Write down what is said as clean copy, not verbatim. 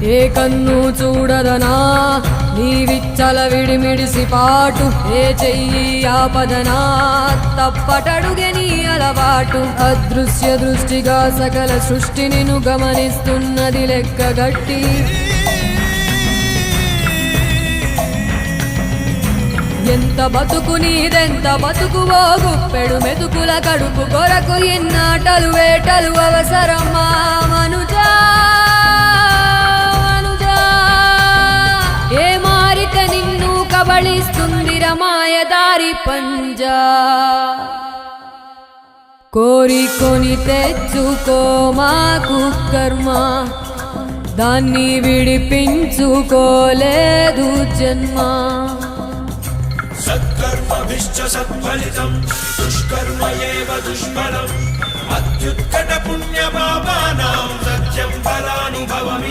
ఏ కన్ను చూడదనా నీ విచ్చల విడిమిడిసి పాటు, ఏ చెయ్యి ఆపదనా తప్పటడుగే నీ అలవాటు. అదృశ్య దృష్టిగా సకల సృష్టిని ను గమనిస్తున్నది లెక్కగట్టి, ఎంత బతుకు నీదెంత బతుకువో గుప్పెడు మెతుకుల కడుపు కొరకు ఎన్నాటలు వేటలు అవసరమా మనుజా మనుజా. ఏ మారిక నిన్ను కబళిస్తుందిర మాయదారి పంజా. కోరికొని తెచ్చుకో మాకు కర్మ, దాన్ని విడిపించుకోలేదు జన్మ. సత్కర్మభిశ్చ సత్ఫలితం దుష్కర్మ ఏవ దుష్ఫలం. అత్యుత్కట పుణ్య పాపానాం సత్యం ఫలానుభవమి.